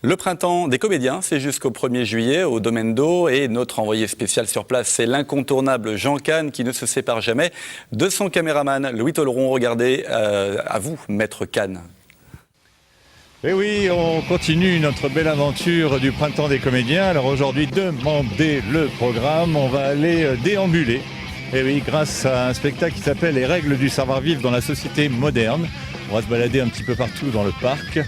Le printemps des comédiens, c'est jusqu'au 1er juillet au Domaine d'Eau et notre envoyé spécial sur place, c'est l'incontournable Jean Kahn qui ne se sépare jamais de son caméraman Louis Tolleron. Regardez, à vous, maître Kahn. Et oui, on continue notre belle aventure du printemps des comédiens. Alors aujourd'hui, demandez le programme, on va aller déambuler. Et oui, grâce à un spectacle qui s'appelle Les règles du savoir-vivre dans la société moderne. On va se balader un petit peu partout dans le parc.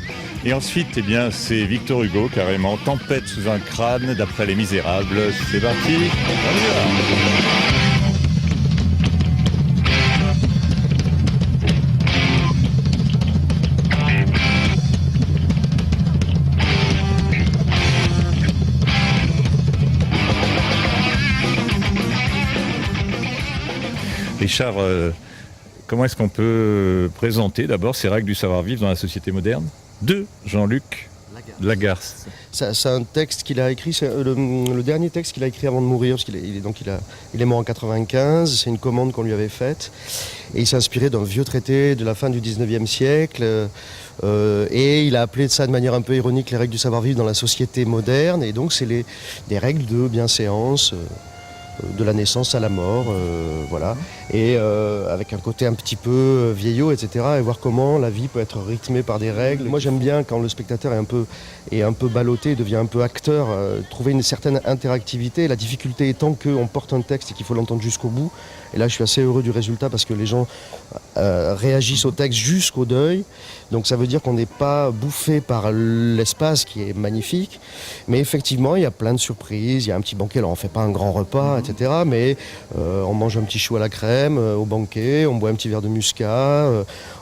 Et ensuite, eh bien, c'est Victor Hugo, carrément, Tempête sous un crâne, d'après Les Misérables. C'est parti, on y va. Richard, comment est-ce qu'on peut présenter d'abord ces règles du savoir-vivre dans la société moderne de Jean-Luc Lagarce. C'est un texte qu'il a écrit, c'est le dernier texte qu'il a écrit avant de mourir, parce qu'il est mort en 95, c'est une commande qu'on lui avait faite, et il s'est inspiré d'un vieux traité de la fin du 19e siècle, et il a appelé ça de manière un peu ironique les règles du savoir-vivre dans la société moderne, et donc c'est des règles de bienséance, de la naissance à la mort, voilà, et avec un côté un petit peu vieillot, etc., et voir comment la vie peut être rythmée par des règles. Moi j'aime bien quand le spectateur est un peu ballotté, devient un peu acteur, trouver une certaine interactivité, la difficulté étant qu'on porte un texte et qu'il faut l'entendre jusqu'au bout, et là je suis assez heureux du résultat parce que les gens réagissent au texte jusqu'au deuil, donc ça veut dire qu'on n'est pas bouffé par l'espace qui est magnifique, mais effectivement il y a plein de surprises, il y a un petit banquet, alors on ne fait pas un grand repas, etc., mais on mange un petit chou à la crème au banquet, on boit un petit verre de muscat,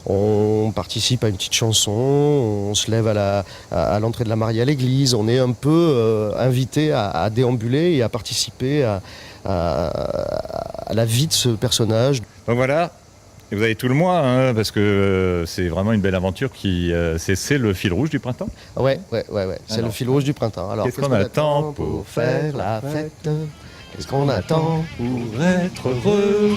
on participe à une petite chanson, on se lève à l'entrée de la mariée à l'église, on est un peu invité à déambuler et à participer à la vie de ce personnage. Donc voilà, et vous avez tout le mois, hein, parce que c'est vraiment une belle aventure qui c'est le fil rouge du printemps. Ouais, c'est le fil rouge du printemps. Alors, qu'est-ce qu'on attend pour faire la fête? Qu'est-ce qu'on attend pour être heureux?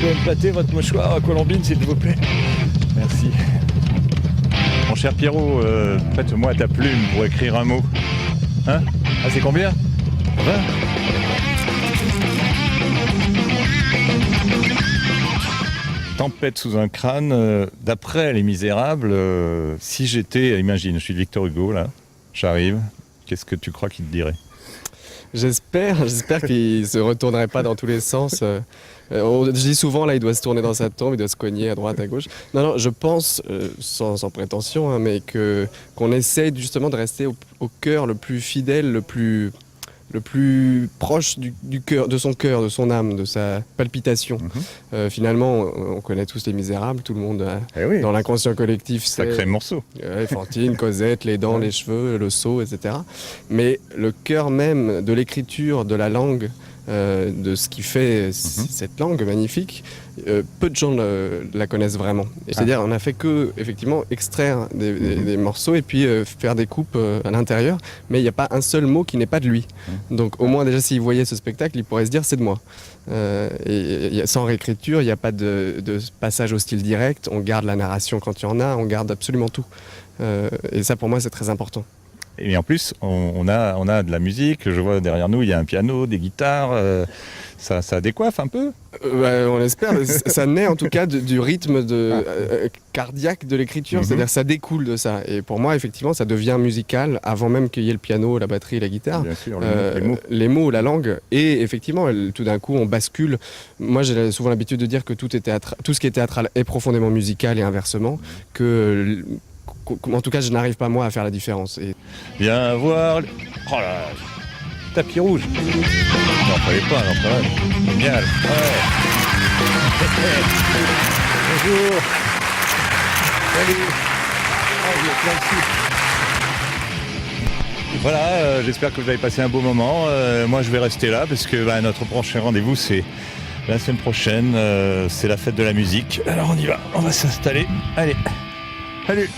Vous pouvez me prêter votre mouchoir à Colombine, s'il vous plaît? Merci. Mon cher Pierrot, prête-moi ta plume pour écrire un mot. Hein? Ah, c'est combien? 20? Tempête sous un crâne, d'après Les Misérables, si j'étais, imagine, je suis Victor Hugo, là, j'arrive, qu'est-ce que tu crois qu'il te dirait? J'espère qu'il se retournerait pas dans tous les sens. Je dis souvent, là, il doit se tourner dans sa tombe, il doit se cogner à droite, à gauche. Non, je pense, sans prétention, hein, mais qu'on essaye justement de rester au cœur le plus fidèle, le plus proche du cœur, de son cœur, de son âme, de sa palpitation. Finalement, on connaît tous Les Misérables, tout le monde dans l'inconscient collectif. Sacré morceau. Fantine, Cosette, les dents, les cheveux, le seau, etc. Mais le cœur même de l'écriture, de la langue, de ce qui fait cette langue magnifique, peu de gens la connaissent vraiment. C'est-à-dire, on n'a fait que, effectivement, extraire des morceaux et puis faire des coupes à l'intérieur, mais il n'y a pas un seul mot qui n'est pas de lui. Donc, au moins, déjà, s'il voyait ce spectacle, il pourrait se dire, c'est de moi. Et sans réécriture, il n'y a pas de passage au style direct, on garde la narration quand il y en a, on garde absolument tout. Et ça, pour moi, c'est très important. Et en plus, on a de la musique, je vois derrière nous, il y a un piano, des guitares, ça décoiffe un peu. On espère, ça naît en tout cas du rythme cardiaque de l'écriture, c'est-à-dire que ça découle de ça. Et pour moi, effectivement, ça devient musical avant même qu'il y ait le piano, la batterie, la guitare. Bien sûr, les mots, la langue. Et effectivement, tout d'un coup, on bascule. Moi, j'ai souvent l'habitude de dire que tout ce qui est théâtral est profondément musical et inversement, en tout cas, je n'arrive pas moi à faire la différence. Viens voir... Oh là là, tapis rouge. N'en fallait pas, Génial. Ouais. Bonjour. Salut. Voilà, j'espère que vous avez passé un beau moment. Moi, je vais rester là parce que notre prochain rendez-vous, c'est la semaine prochaine. C'est la fête de la musique. Alors, on y va. On va s'installer. Allez. Salut.